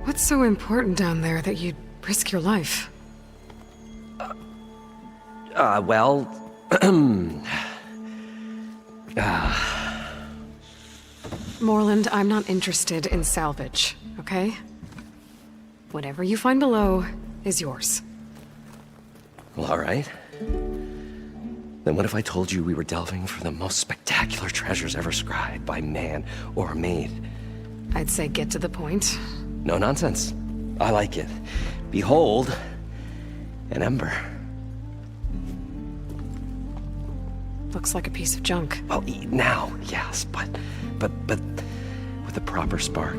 What's so important down there that you'd risk your life? Well... Moreland, I'm not interested in salvage, okay? Whatever you find below is yours. Well, all right. Then what if I told you we were delving for the most spectacular treasures ever scribed by man or maid? I'd say get to the point. No nonsense. I like it. Behold, an ember. Looks like a piece of junk. Well, now, yes, but with a proper spark.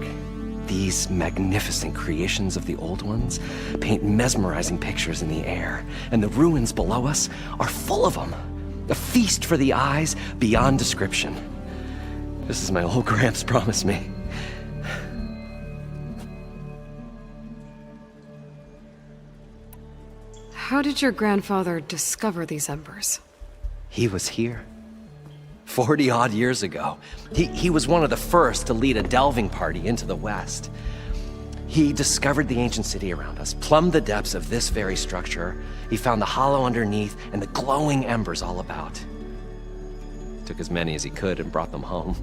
These magnificent creations of the old ones paint mesmerizing pictures in the air, and the ruins below us are full of them. A feast for the eyes beyond description. Just as my old Gramps promised me. How did your grandfather discover these embers? He was here. 40-odd years ago. He was one of the first to lead a delving party into the West. He discovered the ancient city around us, plumbed the depths of this very structure. He found the hollow underneath and the glowing embers all about. Took as many as he could and brought them home.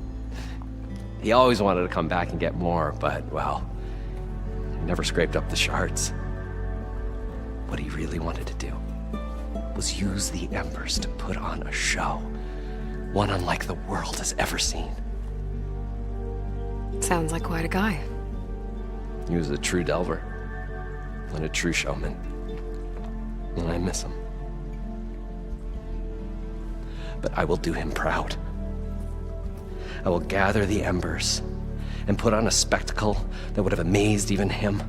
He always wanted to come back and get more, but, well, he never scraped up the shards. What he really wanted to do was use the embers to put on a show, one unlike the world has ever seen. Sounds like quite a guy. He was a true delver, and a true showman, and I miss him. But I will do him proud. I will gather the embers and put on a spectacle that would have amazed even him.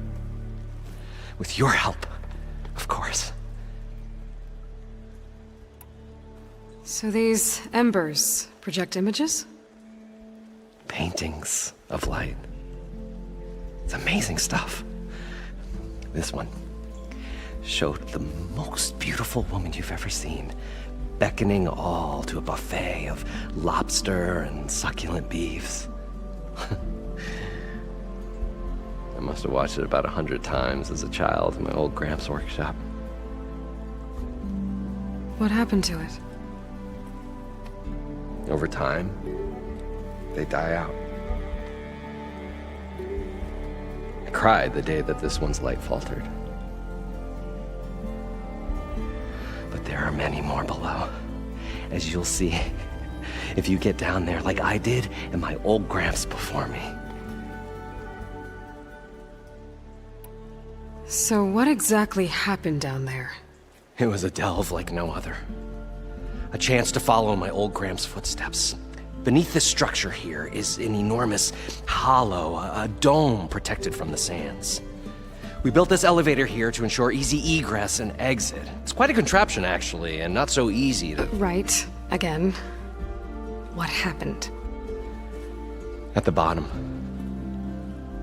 With your help, of course. So these embers project images? Paintings of light. It's amazing stuff. This one showed the most beautiful woman you've ever seen, beckoning all to a buffet of lobster and succulent beefs. I must have watched it about 100 times as a child in my old Gramps' workshop. What happened to it? Over time, they die out. I cried the day that this one's light faltered. But there are many more below, as you'll see if you get down there like I did and my old Gramps before me. So what exactly happened down there? It was a delve like no other. A chance to follow in my old Gramps' footsteps. Beneath this structure here is an enormous hollow, a dome protected from the sands. We built this elevator here to ensure easy egress and exit. It's quite a contraption, actually, and not so easy to... Right. Again. What happened? At the bottom,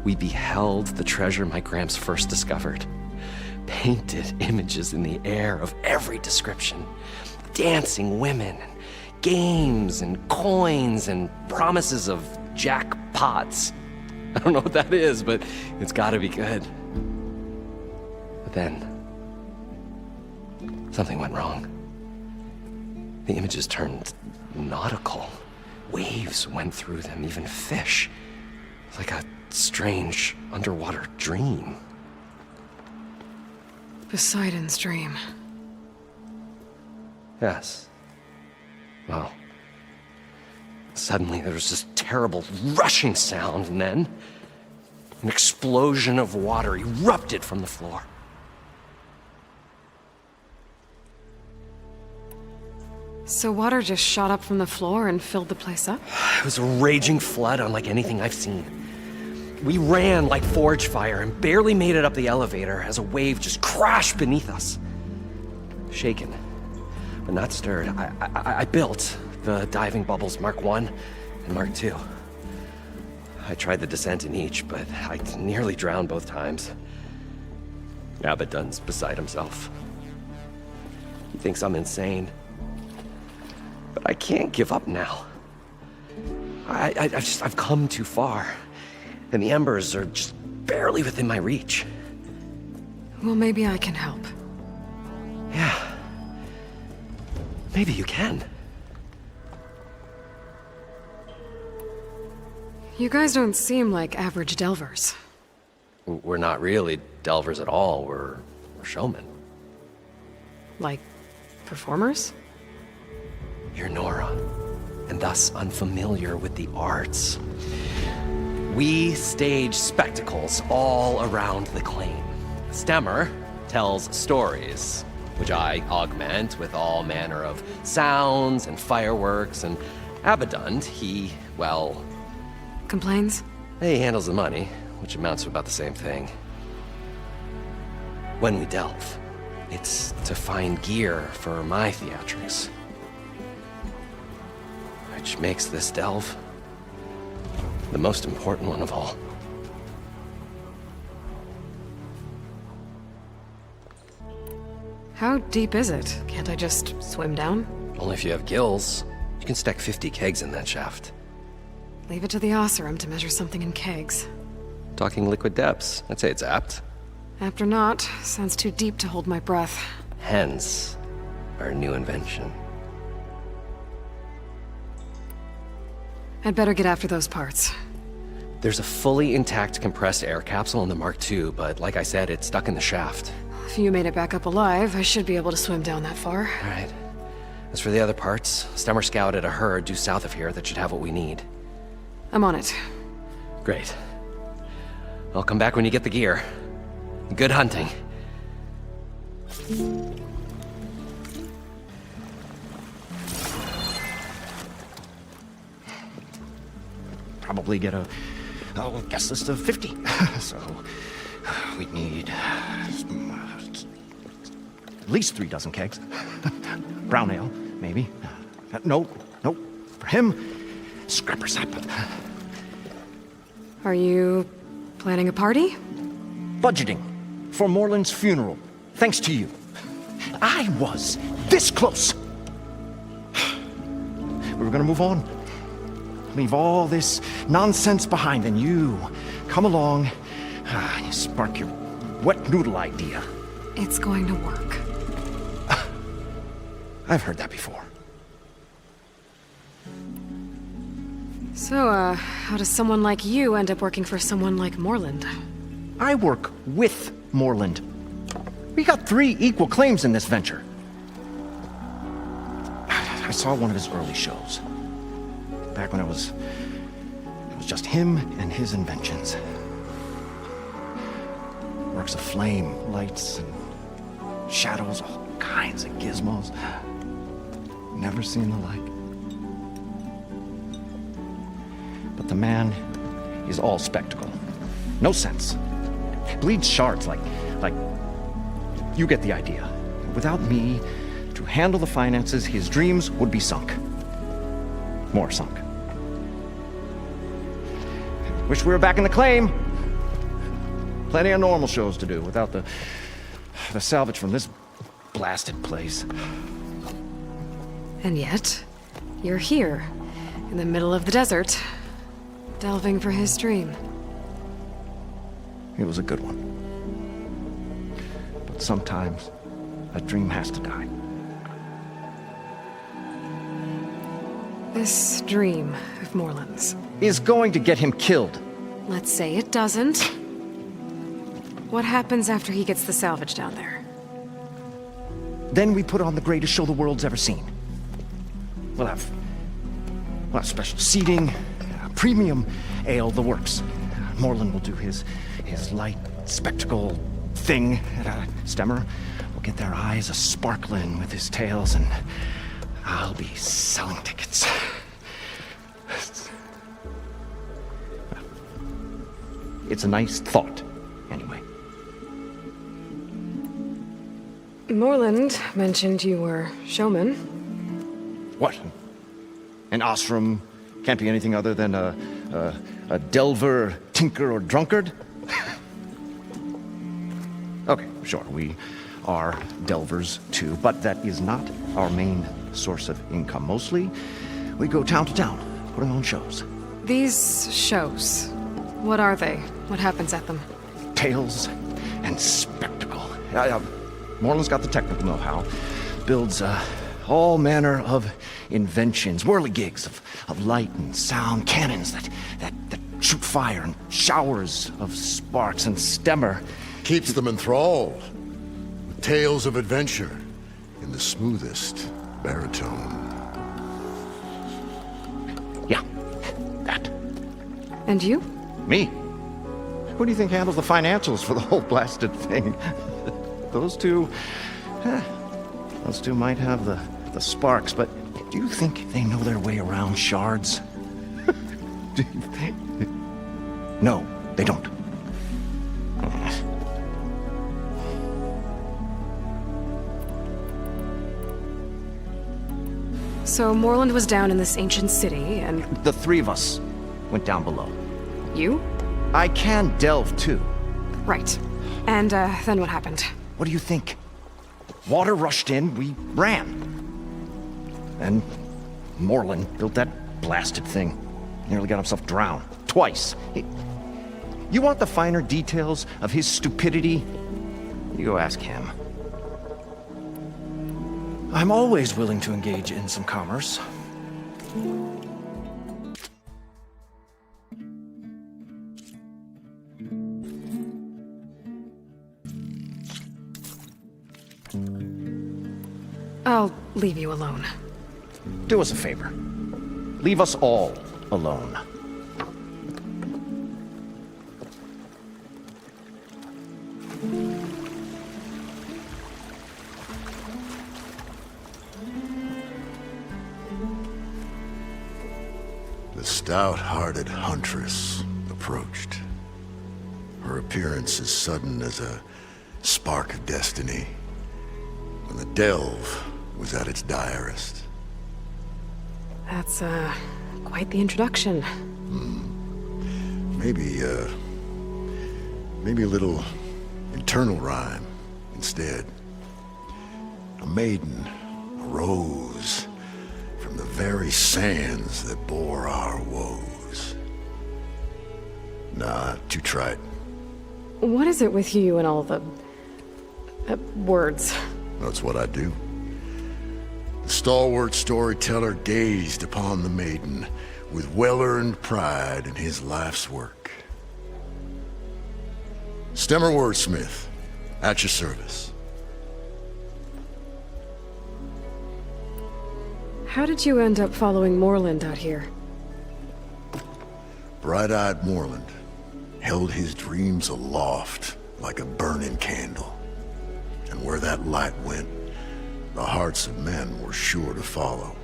we beheld the treasure my Gramps first discovered. Painted images in the air of every description. Dancing women, and games, and coins, and promises of jackpots. I don't know what that is, but it's gotta be good. But then, something went wrong. The images turned nautical. Waves went through them, even fish. It's like a strange underwater dream. Poseidon's dream. Yes. Well, suddenly there was this terrible rushing sound, and then an explosion of water erupted from the floor. So water just shot up from the floor and filled the place up? It was a raging flood unlike anything I've seen. We ran like forge fire and barely made it up the elevator as a wave just crashed beneath us. Shaken, but not stirred, I built the diving bubbles Mark 1 and Mark 2. I tried the descent in each, but I nearly drowned both times. Abaddon's beside himself. He thinks I'm insane. But I can't give up now. I've come too far. And the embers are just barely within my reach. Well, maybe I can help. Yeah. Maybe you can. You guys don't seem like average delvers. We're not really delvers at all. We're showmen. Like, performers? You're Nora, and thus unfamiliar with the arts. We stage spectacles all around the claim. Stemmer tells stories, which I augment with all manner of sounds and fireworks, and Abadund, he, well... Complains? He handles the money, which amounts to about the same thing. When we delve, it's to find gear for my theatrics. Which makes this delve the most important one of all. How deep is it? Can't I just swim down? Only if you have gills. You can stack 50 kegs in that shaft. Leave it to the Oseram to measure something in kegs. Talking liquid depths, I'd say it's apt. After not, sounds too deep to hold my breath. Hence, our new invention. I'd better get after those parts. There's a fully intact compressed air capsule in the Mark II, but like I said, it's stuck in the shaft. If you made it back up alive, I should be able to swim down that far. All right. As for the other parts, Stemmer scouted a herd due south of here that should have what we need. I'm on it. Great. I'll come back when you get the gear. Good hunting. Probably get a guest list of 50. So we'd need at least 3 dozen kegs. Brown ale, maybe. No. For him, scrapper sap. Are you planning a party? Budgeting for Moreland's funeral, thanks to you. I was this close. We were gonna move on. Leave all this nonsense behind, and you come along and you spark your wet noodle idea. It's going to work. I've heard that before. So, how does someone like you end up working for someone like Moreland? I work with Moreland. We got 3 equal claims in this venture. I saw one of his early shows. Back when it was just him and his inventions. Works of flame, lights, and shadows, all kinds of gizmos. Never seen the like. But the man is all spectacle. No sense. Bleeds shards like you get the idea. Without me to handle the finances, his dreams would be sunk. More sunk. Wish we were back in the claim. Plenty of normal shows to do without the salvage from this blasted place. And yet, you're here, in the middle of the desert, delving for his dream. It was a good one. But sometimes, a dream has to die. This dream of Moreland's. Is going to get him killed. Let's say it doesn't. What happens after he gets the salvage down there? Then we put on the greatest show the world's ever seen. We'll have special seating, premium ale, the works. Moreland will do his light spectacle thing. Stemmer will get their eyes a-sparkling with his tales, and I'll be selling tickets. It's a nice thought, anyway. Moreland mentioned you were showman. What? An Osram can't be anything other than a delver, tinker, or drunkard? Okay, sure, we are delvers too, but that is not our main source of income. Mostly, we go town to town, putting on shows. These shows, what are they? What happens at them? tales and spectacle. Moreland's got the technical know-how. Builds all manner of inventions, whirligigs of light and sound, cannons that shoot fire and showers of sparks, and Stemmer keeps them enthralled with tales of adventure in the smoothest baritone. Yeah, that. And you? Me? Who do you think handles the financials for the whole blasted thing? Those two might have the sparks, but do you think they know their way around shards? No, they don't. So Moreland was down in this ancient city, and... The three of us went down below. You? I can delve, too. Right. And, then what happened? What do you think? Water rushed in, we ran. And Moreland built that blasted thing. Nearly got himself drowned. Twice. You want the finer details of his stupidity? You go ask him. I'm always willing to engage in some commerce. I'll leave you alone. Do us a favor. Leave us all alone. The stout-hearted huntress approached. Her appearance as sudden as a spark of destiny, when the delve was at its direst. That's, quite the introduction. Maybe a little internal rhyme instead. A maiden arose from the very sands that bore our woes. Nah, too trite. What is it with you and all the... words? That's what I do. The stalwart storyteller gazed upon the maiden with well-earned pride in his life's work. Stemmer wordsmith, at your service. How did you end up following Moreland out here? Bright-eyed Moreland held his dreams aloft like a burning candle. And where that light went, the hearts of men were sure to follow.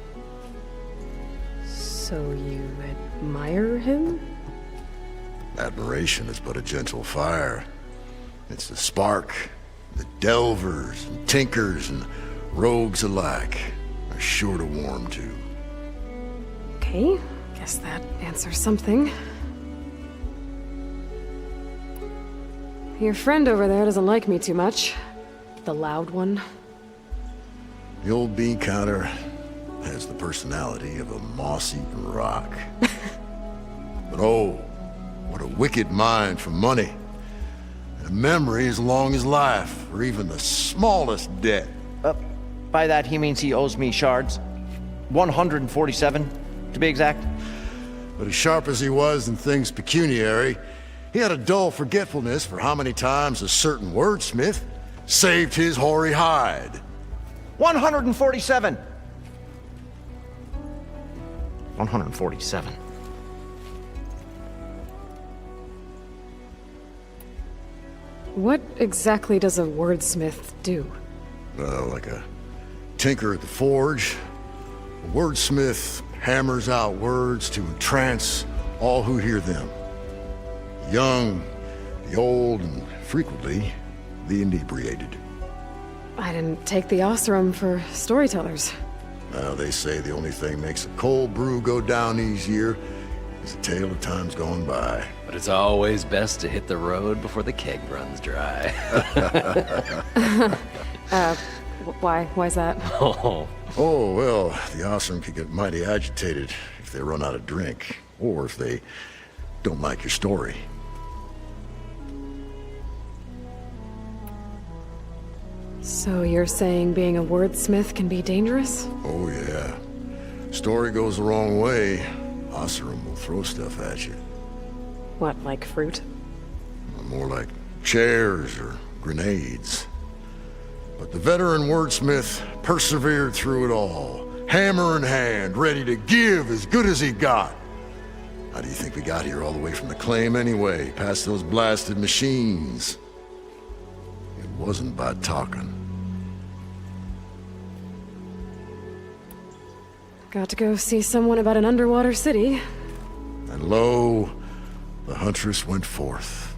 So you admire him? Admiration is but a gentle fire. It's the spark that delvers and tinkers and rogues alike are sure to warm to. Okay, guess that answers something. Your friend over there doesn't like me too much. The loud one. The old bean counter has the personality of a moss-eaten rock. But oh, what a wicked mind for money. And a memory as long as life, or even the smallest debt. By that he means he owes me shards. 147, to be exact. But as sharp as he was in things pecuniary, he had a dull forgetfulness for how many times a certain wordsmith saved his hoary hide. 147! 147. What exactly does a wordsmith do? Like a tinker at the forge, a wordsmith hammers out words to entrance all who hear them. The young, the old, and frequently, the inebriated. I didn't take the Osram for storytellers. Now, they say the only thing makes a cold brew go down easier is a tale of times gone by. But it's always best to hit the road before the keg runs dry. Why's that? Oh. Oh, well, the Osram could get mighty agitated if they run out of drink, or if they don't like your story. So you're saying being a wordsmith can be dangerous? Oh, yeah. Story goes the wrong way, Oseram will throw stuff at you. What, like fruit? More like chairs or grenades. But the veteran wordsmith persevered through it all, hammer in hand, ready to give as good as he got. How do you think we got here all the way from the claim anyway, past those blasted machines? It wasn't by talking. Got to go see someone about an underwater city. And lo, the huntress went forth.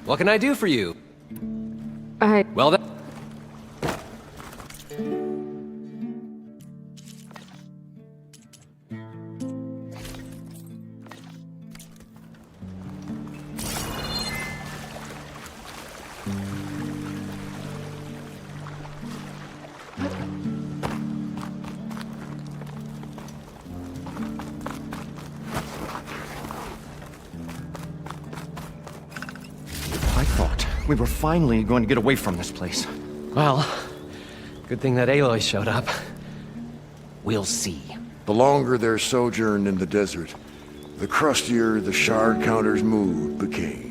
What can I do for you? I... Well, that... I thought we were finally going to get away from this place. Well, good thing that Aloy showed up. We'll see. The longer their sojourn in the desert, the crustier the shard counter's mood became.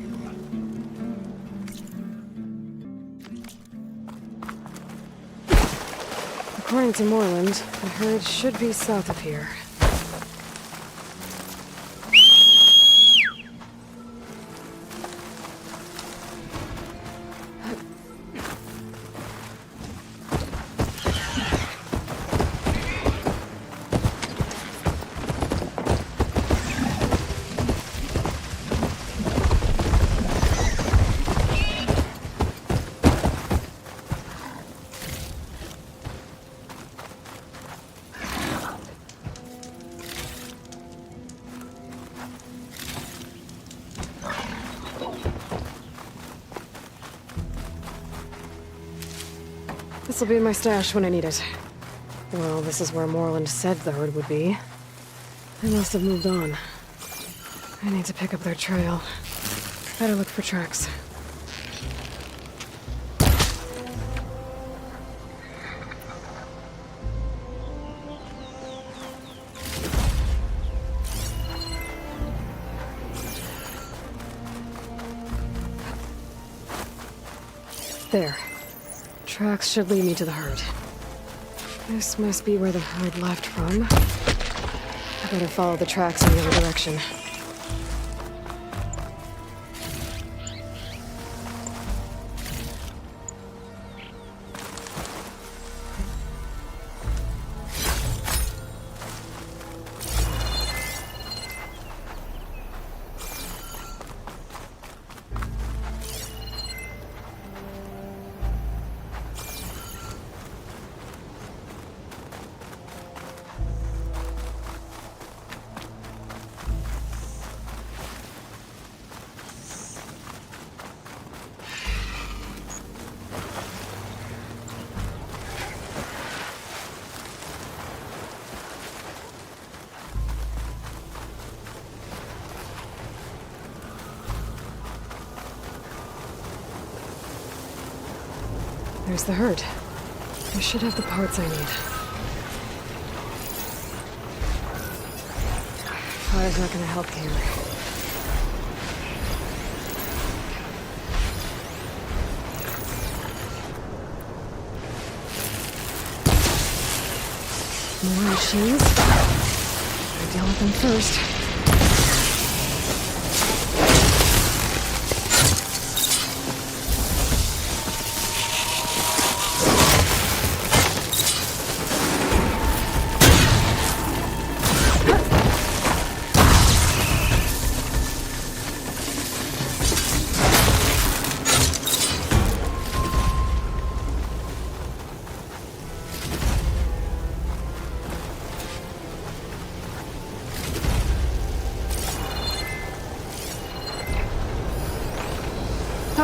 According to Moreland, the herd should be south of here. This'll be my stash when I need it. Well, this is where Moreland said the herd would be. They must have moved on. I need to pick up their trail. Better look for tracks. There. Tracks should lead me to the herd. This must be where the herd left from. I better follow the tracks in the other direction. There's the herd. I should have the parts I need. Fire's not gonna help here. More machines? I deal with them first.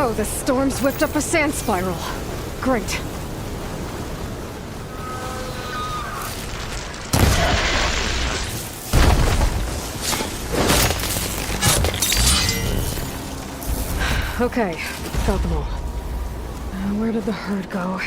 Oh, the storm's whipped up a sand spiral. Great. Okay, got them all. Where did the herd go?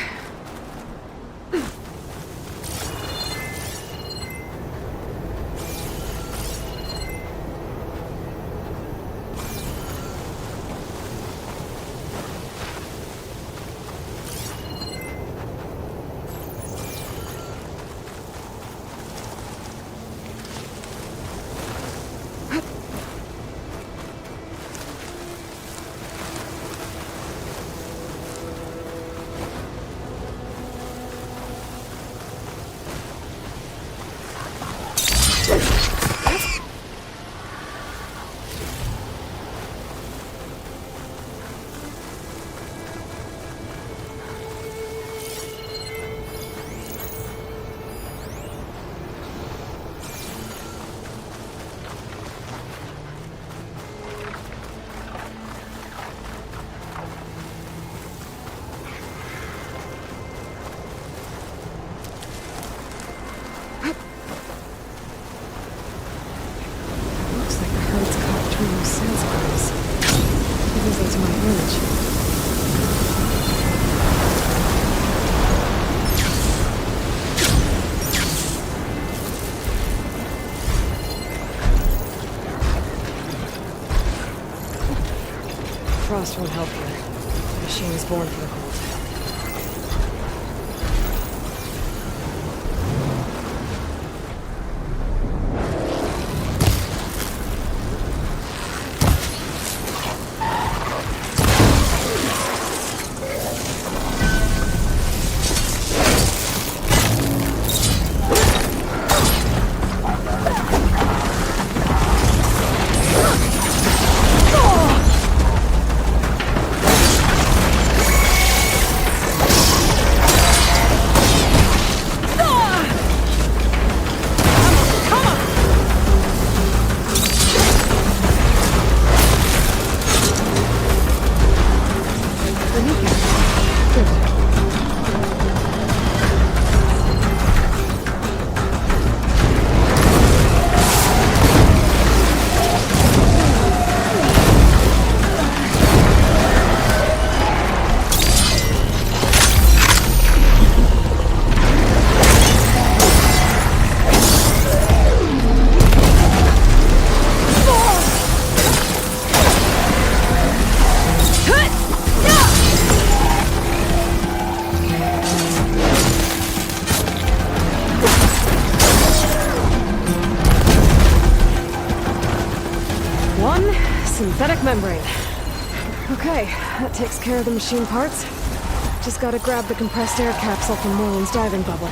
Frost won't help here. The machine is born for the cold. Synthetic membrane. Okay, that takes care of the machine parts. Just gotta grab the compressed air capsule from Moreland's diving bubble.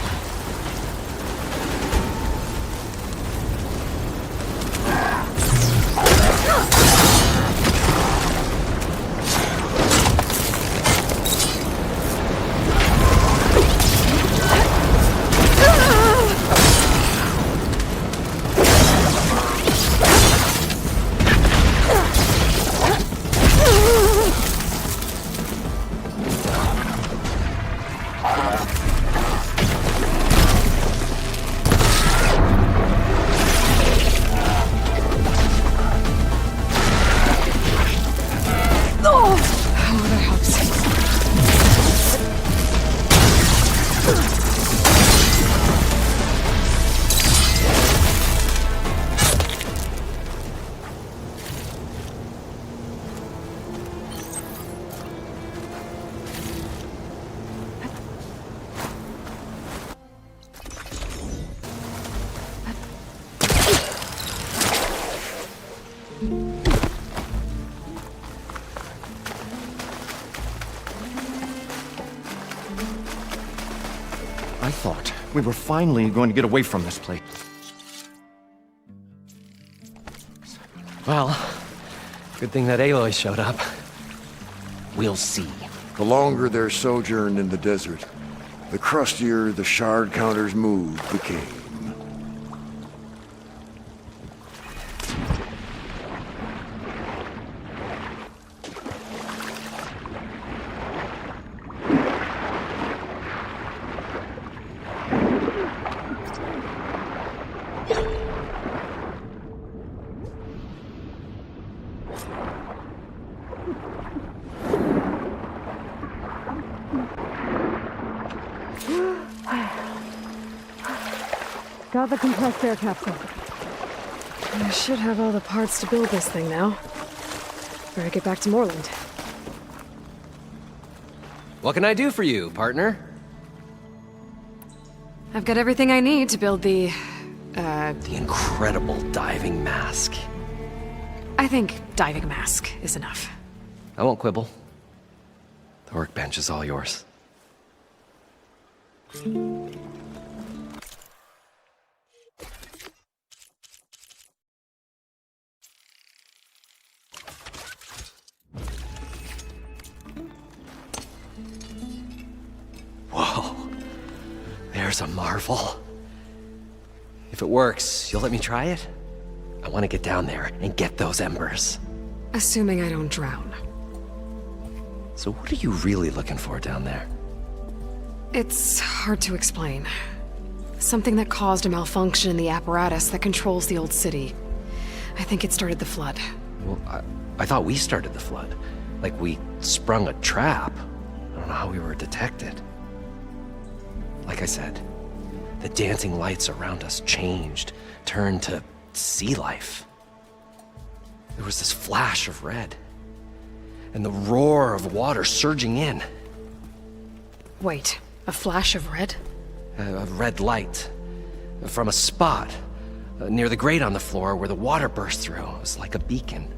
I thought we were finally going to get away from this place. Well, good thing that Aloy showed up. We'll see. The longer their sojourn in the desert, the crustier the shard counter's move became. Got the compressed air capsule. I should have all the parts to build this thing now. Better get back to Moreland. What can I do for you, partner? I've got everything I need to build the incredible diving mask. I think diving mask is enough. I won't quibble. The workbench is all yours. Whoa. There's a marvel. If it works, you'll let me try it? I want to get down there and get those embers. Assuming I don't drown. So what are you really looking for down there? It's hard to explain. Something that caused a malfunction in the apparatus that controls the old city. I think it started the flood. Well, I thought we started the flood. Like we sprung a trap. I don't know how we were detected. Like I said, the dancing lights around us changed, turned to sea life. There was this flash of red, and the roar of water surging in. Wait, a flash of red? A red light from a spot near the grate on the floor where the water burst through. It was like a beacon.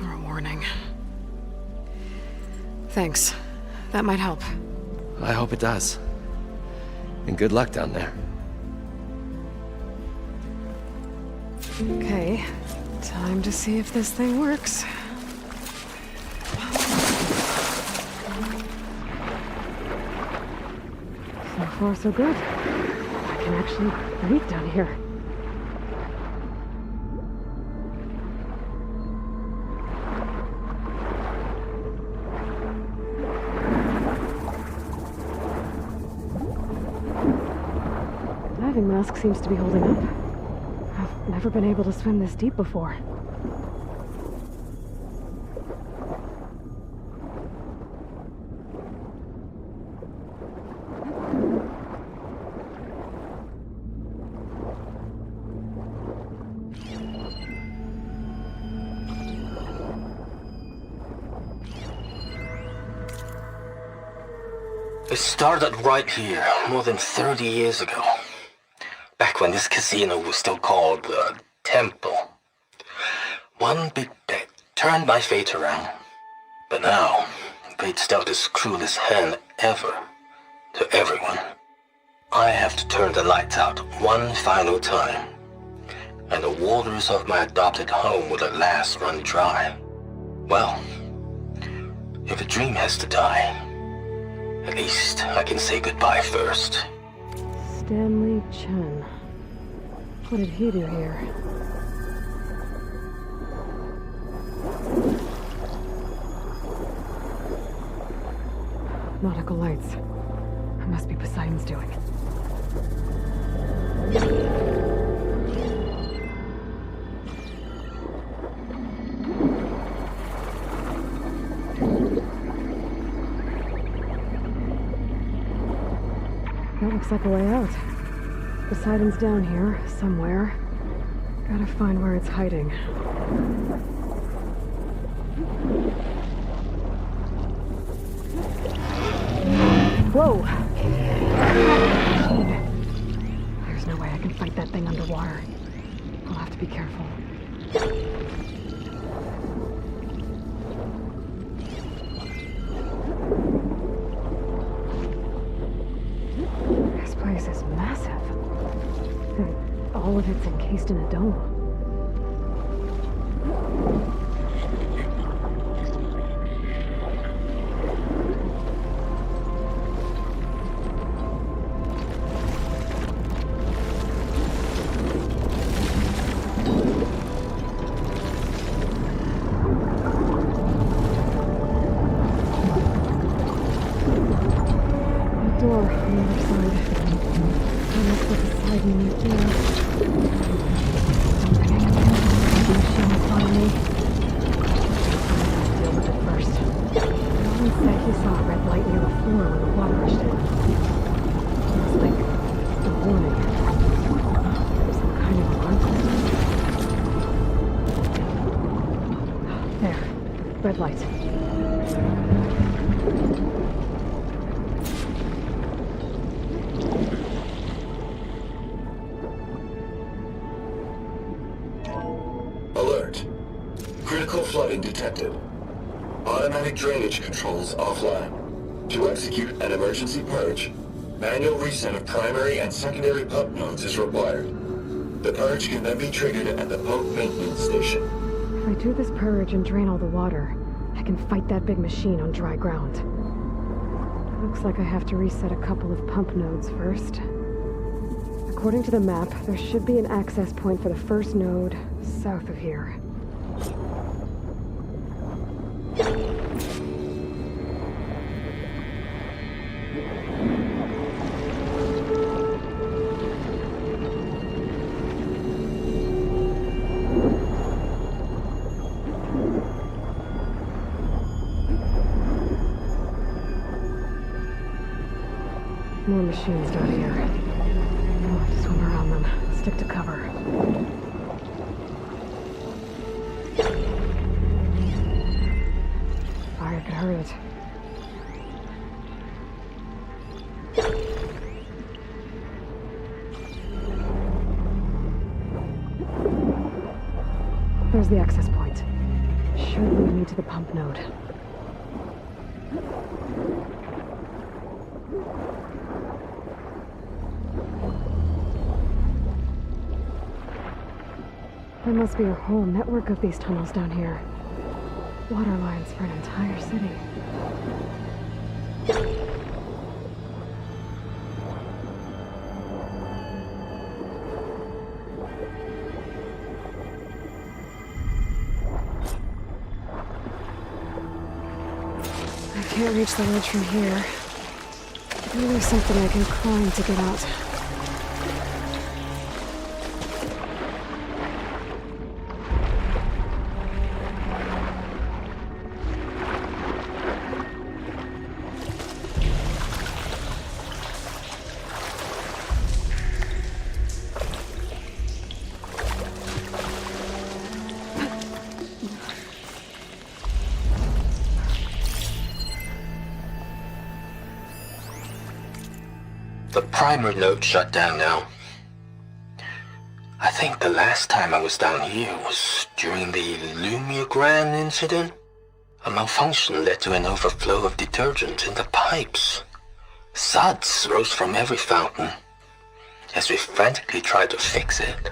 Or a warning. Thanks. That might help. I hope it does. And good luck down there. Okay, time to see if this thing works. So far, so good. I can actually breathe down here. The diving mask seems to be holding up. I've never been able to swim this deep before. It started right here, more than 30 years ago. Back when this casino was still called the Temple. One big bet turned my fate around. But now, fate's dealt its cruelest hand ever to everyone. I have to turn the lights out one final time, and the waters of my adopted home will at last run dry. Well, if a dream has to die, at least I can say goodbye first. Stanley Chen. What did he do here? Nautical lights. It must be Poseidon's doing. That looks like a way out. Poseidon's down here, somewhere. Gotta find where it's hiding. Whoa! There's no way I can fight that thing underwater. I'll have to be careful. This place is massive. And all of it's encased in a dome. Door on the other side. That looks like a sliding door. Machine follow me. I'll deal with it first. Alan said he saw a red light near the floor when the water rushed in. Almost like a Critical flooding detected. Automatic drainage controls offline. To execute an emergency purge, manual reset of primary and secondary pump nodes is required. The purge can then be triggered at the pump maintenance station. If I do this purge and drain all the water, I can fight that big machine on dry ground. Looks like I have to reset a couple of pump nodes first. According to the map, there should be an access point for the first node south of here. More machines down here. I'll have to swim around them. Stick to cover. Fire could hurt it. There's the access point. Should lead me to the pump node. There must be a whole network of these tunnels down here. Water lines for an entire city. I can't reach the ledge from here. Maybe there's something I can climb to get out. The primer node shut down now. I think the last time I was down here was during the Lumia incident. A malfunction led to an overflow of detergent in the pipes. Suds rose from every fountain. As we frantically tried to fix it,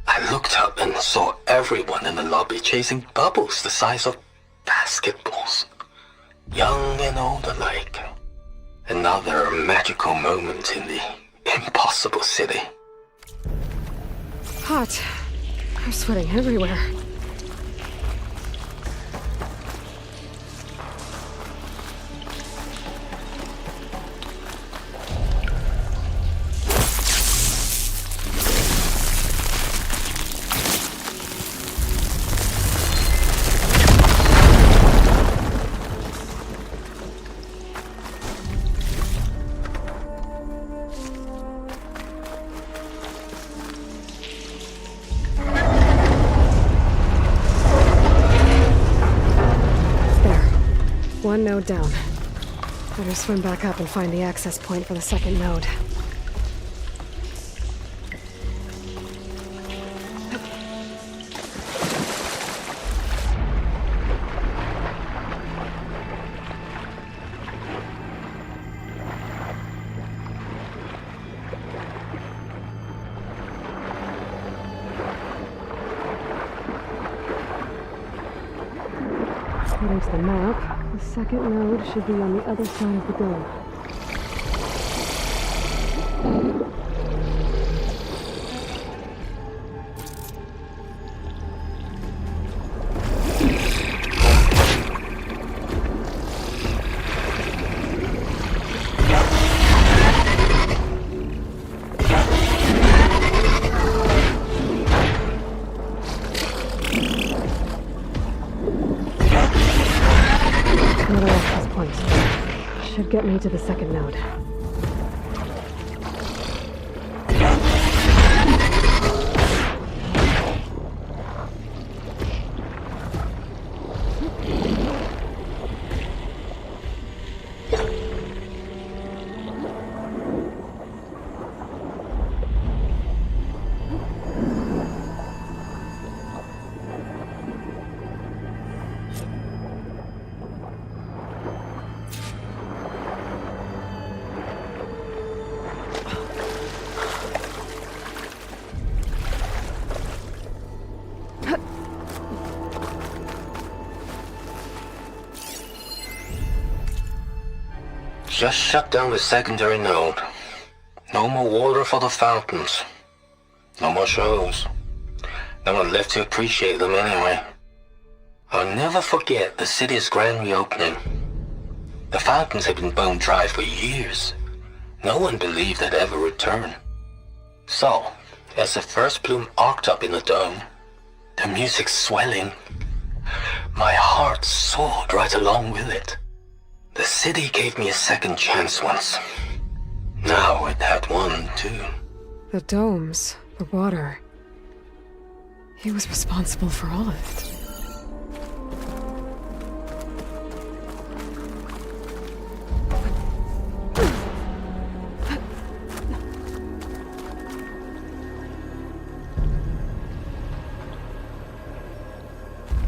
I looked up and saw everyone in the lobby chasing bubbles the size of basketballs. Young and old alike. Another magical moment in the impossible city. Hot. I'm sweating everywhere. One node down. Better swim back up and find the access point for the second node. According to the map, the second node should be on the other side of the dome. Another access point. Should get me to the second node. just shut down the secondary node. No more water for the fountains. No more shows. No one left to appreciate them anyway. I'll never forget the city's grand reopening. The fountains had been bone dry for years. No one believed they'd ever return. So, as the first plume arced up in the dome, the music swelling, my heart soared right along with it. The city gave me a second chance once. Now it had one, too. The domes, the water. He was responsible for all of it.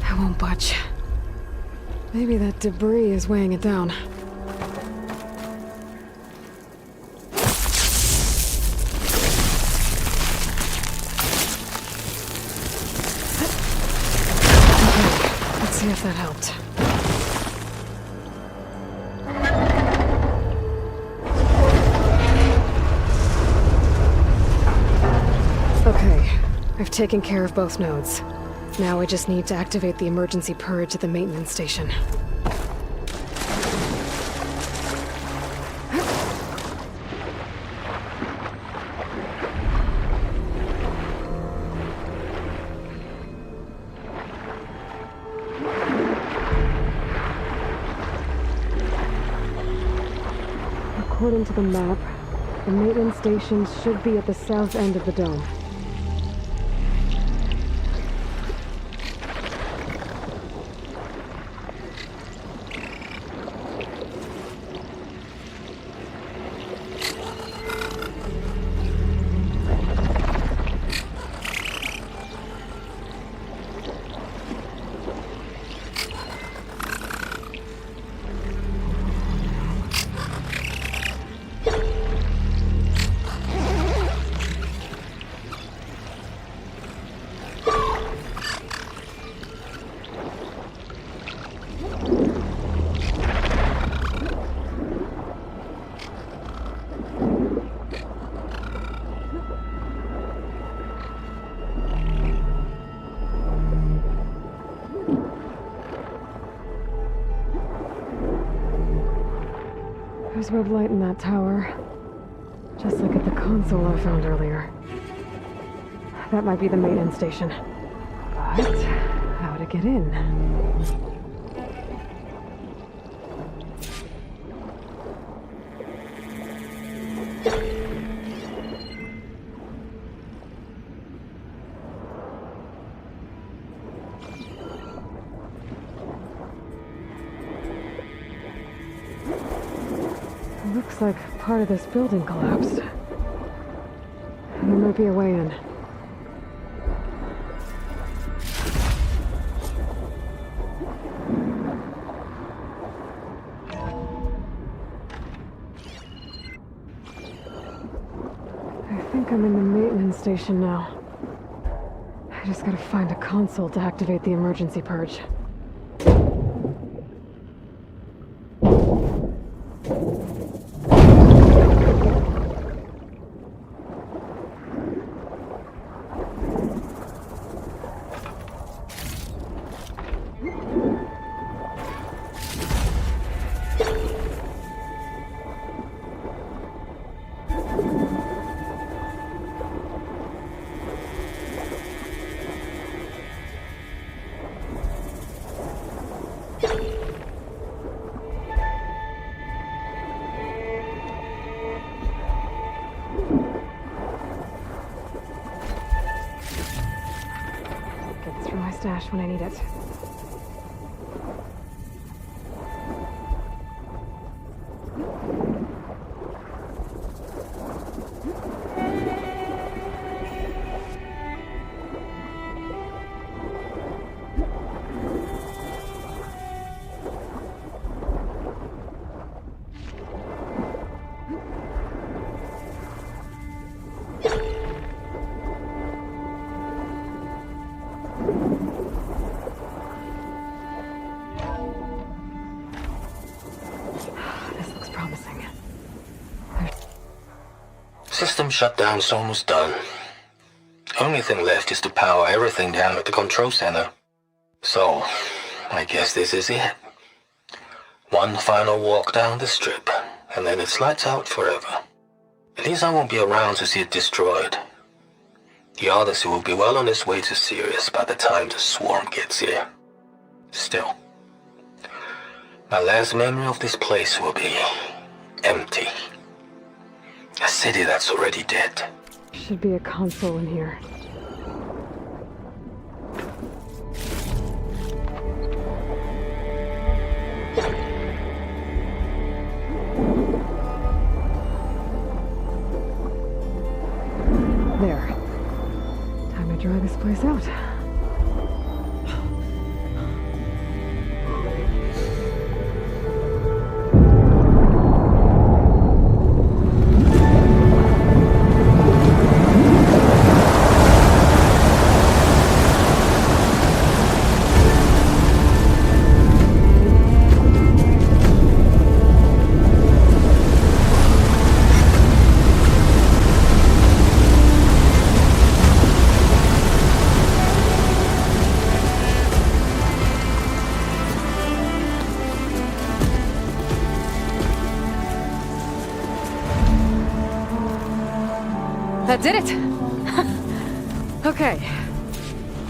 I won't budge. Maybe that debris is weighing it down. Let's see if that helped. Okay, I've taken care of both nodes. Now I just need to activate the emergency purge at the maintenance station. According to the map, the maintenance station should be at the south end of the dome. There's red light in that tower. Just like at the console I found earlier. That might be the maintenance station. But how to get in? Looks like part of this building collapsed. There might be a way in. I think I'm in the maintenance station now. I just gotta find a console to activate the emergency purge. Stash when I need it. System shutdown's almost done. Only thing left is to power everything down at the control center. So, I guess this is it. One final walk down the strip, and then it's lights out forever. At least I won't be around to see it destroyed. The Odyssey will be well on its way to Sirius by the time the swarm gets here. Still, my last memory of this place will be empty. A city that's already dead. Should be a console in here. There. Time to dry this place out. That did it! Okay.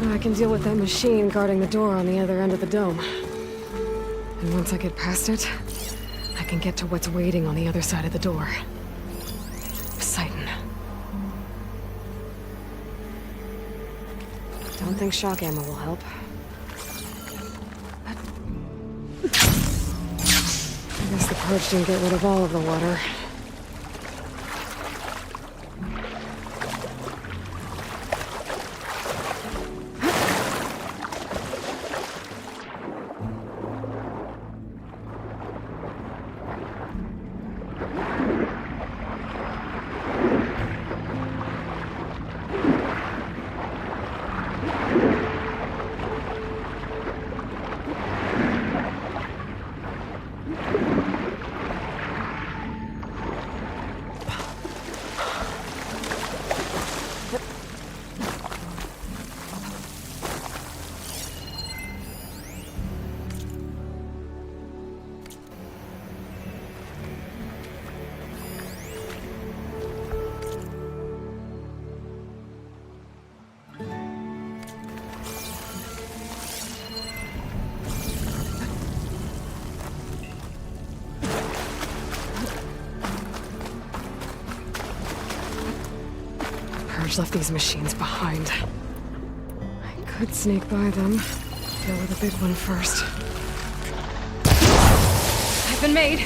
Now I can deal with that machine guarding the door on the other end of the dome. And once I get past it, I can get to what's waiting on the other side of the door. Poseidon. Don't think shock ammo will help. I guess the purge didn't get rid of all of the water. Left these machines behind. I could sneak by them. Deal with the big one first. I've been made.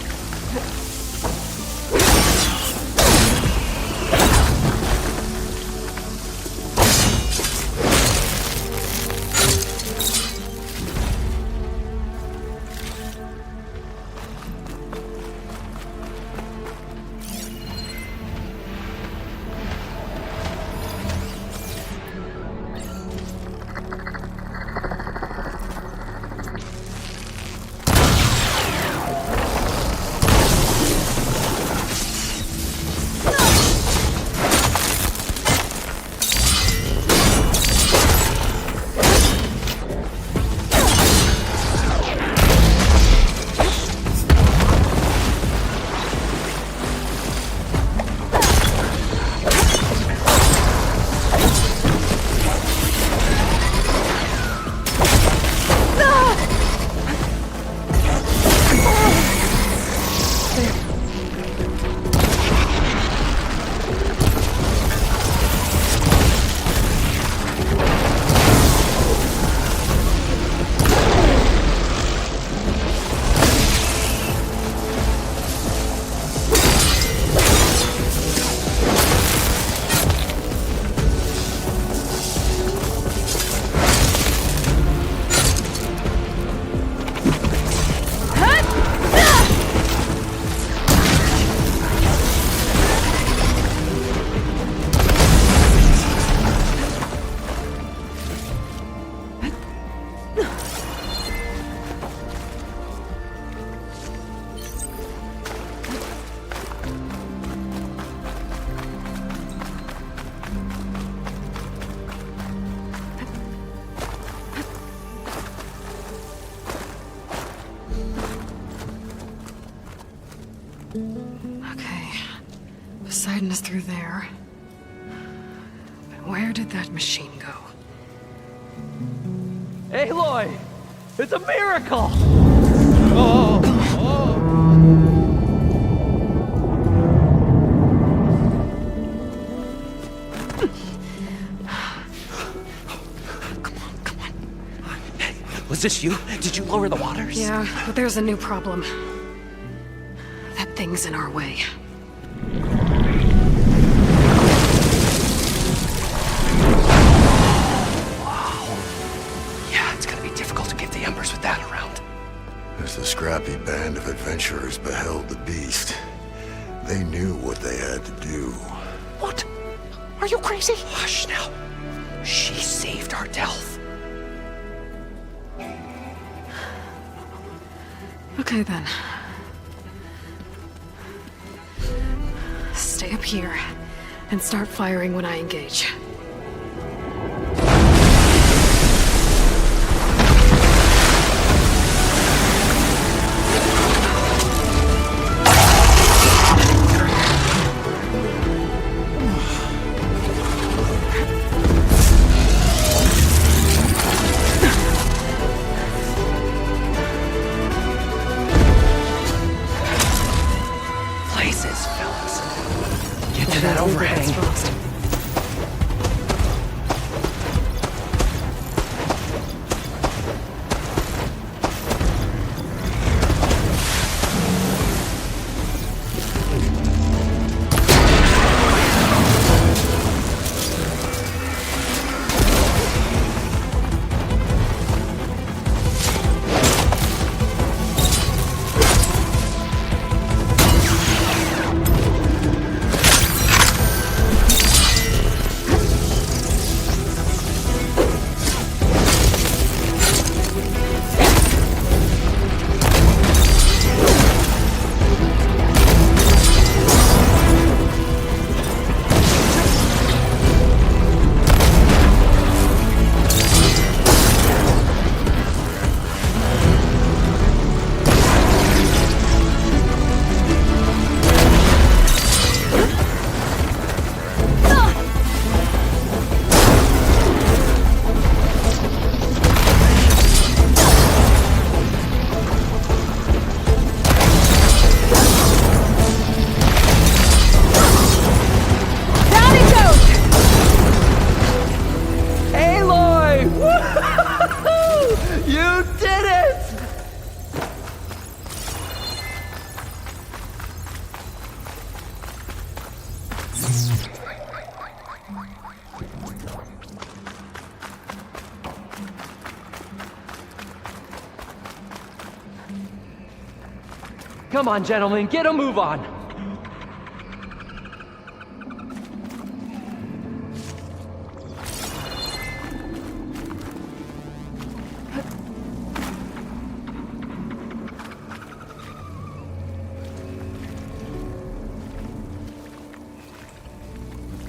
gotten us through there. But where did that machine go? Aloy! It's a miracle! Was this you? Did you lower the waters? Yeah, but there's a new problem. That thing's in our way. Yeah, it's gonna be difficult to get the embers with that around. As the scrappy band of adventurers beheld the beast, they knew what they had to do. What? Are you crazy? Hush now. She saved our Delph. Okay then. Stay up here and start firing when I engage. That overhang. Come on, gentlemen, get a move on.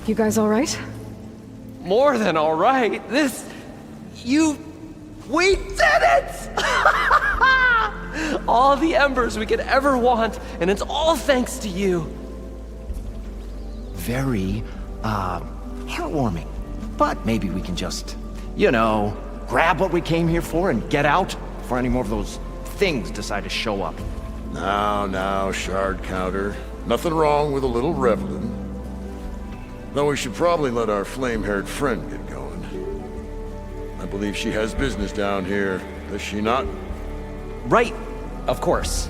You guys all right? More than all right. We did it! All the embers we could ever want, and it's all thanks to you. Very, heartwarming. But maybe we can just, grab what we came here for and get out before any more of those things decide to show up. Now, shard counter. Nothing wrong with a little reveling. Though we should probably let our flame-haired friend get going. I believe she has business down here, does she not? Right, of course.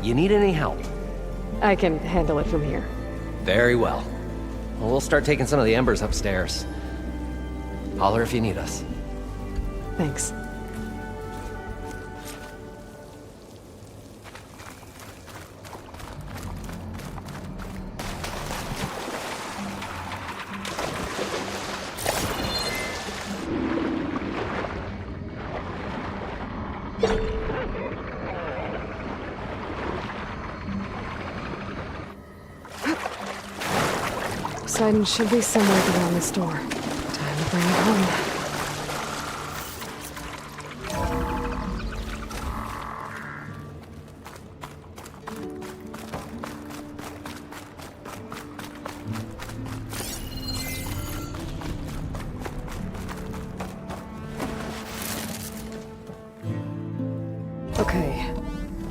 You need any help? I can handle it from here. Very well. Well, we'll start taking some of the embers upstairs. Holler if you need us. Thanks. Poseidon should be somewhere beyond this door. Time to bring it home.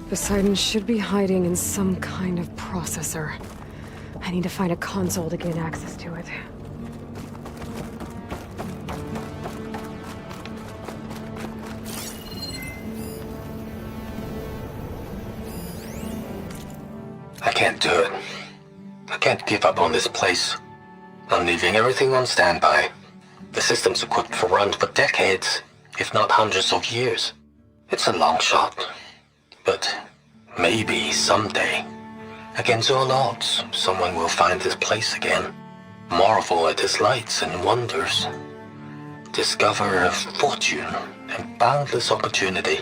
Poseidon should be hiding in some kind of processor. I need to find a console to gain access to it. I can't do it. I can't give up on this place. I'm leaving everything on standby. The system's equipped for runs for decades, if not hundreds of years. It's a long shot. But maybe someday, against all odds, someone will find this place again, marvel at its lights and wonders, discover a fortune and boundless opportunity,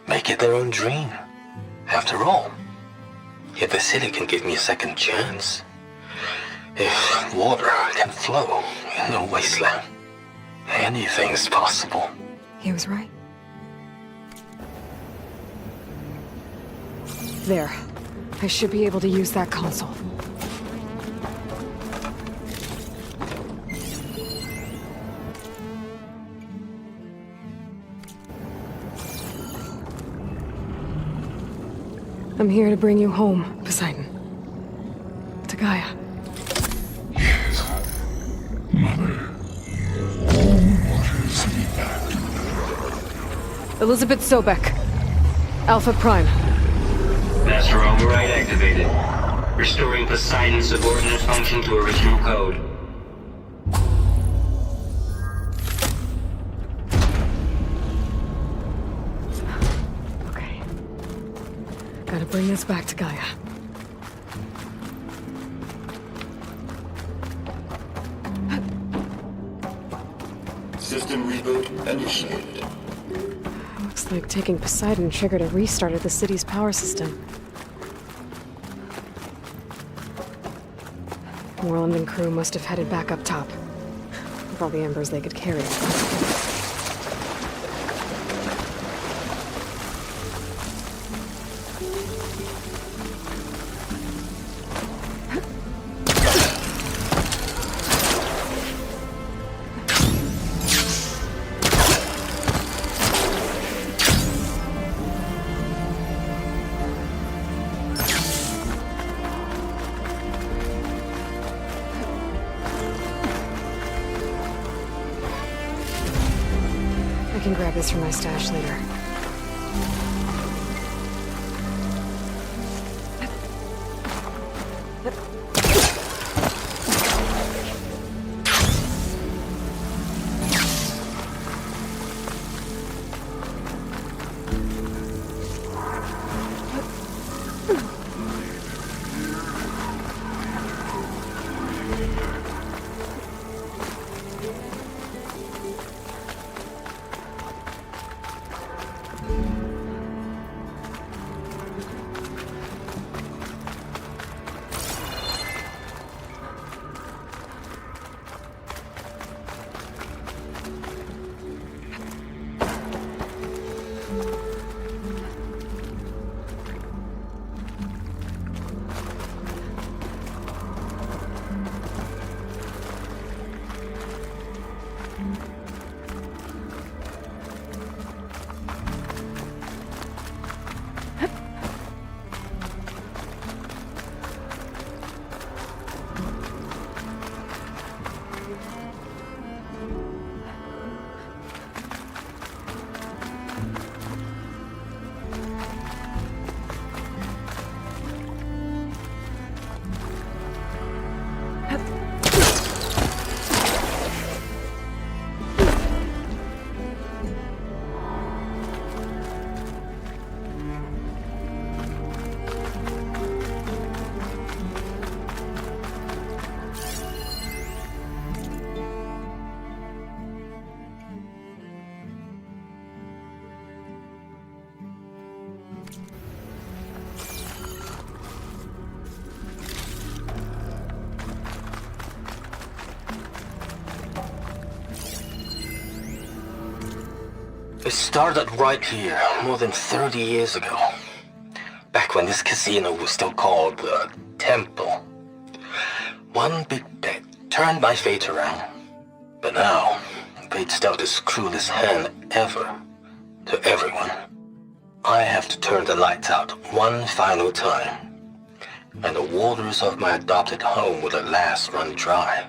make it their own dream. After all, if the city can give me a second chance, if water can flow in a wasteland, anything's possible. He was right. There. I should be able to use that console. I'm here to bring you home, Poseidon. To Gaia. Yes, Mother. What is he back? Elizabeth Sobek. Alpha Prime. Master override activated. Restoring Poseidon's subordinate function to original code. Okay. Gotta bring this back to Gaia. System reboot initiated. Looks like taking Poseidon triggered a restart of the city's power system. Moreland and crew must have headed back up top. With all the embers they could carry. I can grab this from my stash later. It started right here, more than 30 years ago. Back when this casino was still called the Temple. One big bet turned my fate around. But now, fate's dealt its cruelest hand ever to everyone. I have to turn the lights out one final time, and the waters of my adopted home will at last run dry.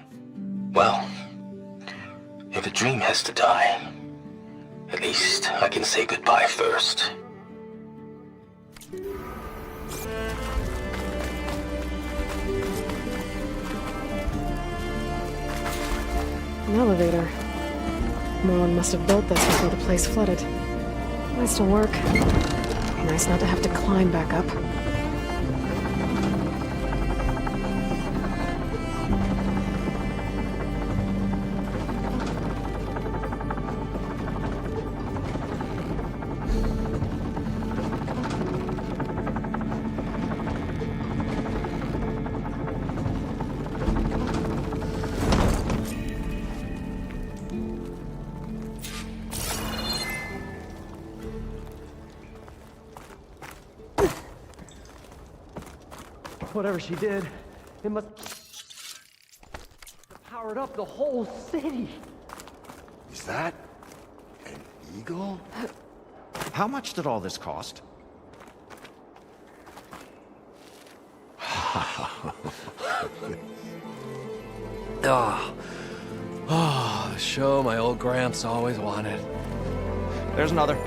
Well, if a dream has to die, at least I can say goodbye first. An elevator. Moreland must have built this before the place flooded. Might still work. Be nice not to have to climb back up. Whatever she did, it must have powered up the whole city. Is that an eagle? How much did all this cost? The show my old Gramps always wanted. There's another.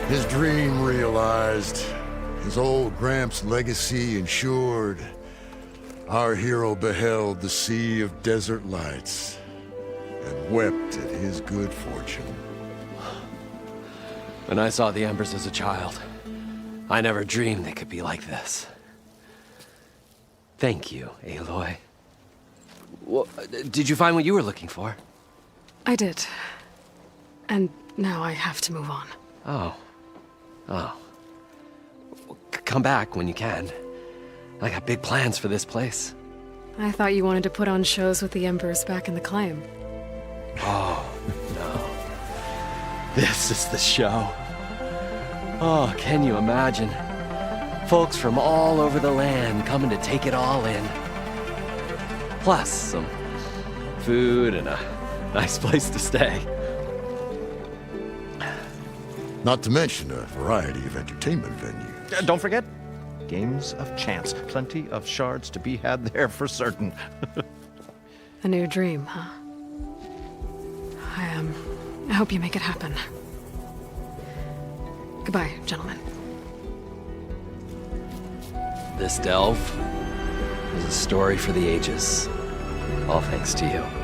His dream realized, his old Gramps' legacy ensured. Our hero beheld the sea of desert lights and wept at his good fortune. When I saw the embers as a child, I never dreamed they could be like this. Thank you, Aloy. Well, did you find what you were looking for? I did. And now I have to move on. Oh. Well, come back when you can. I got big plans for this place. I thought you wanted to put on shows with the Embers back in the claim. Oh, no. This is the show. Oh, can you imagine? Folks from all over the land coming to take it all in. Plus, some food and a nice place to stay. Not to mention a variety of entertainment venues. Don't forget, games of chance. Plenty of shards to be had there for certain. A new dream, huh? I hope you make it happen. Goodbye, gentlemen. This delve is a story for the ages. All thanks to you.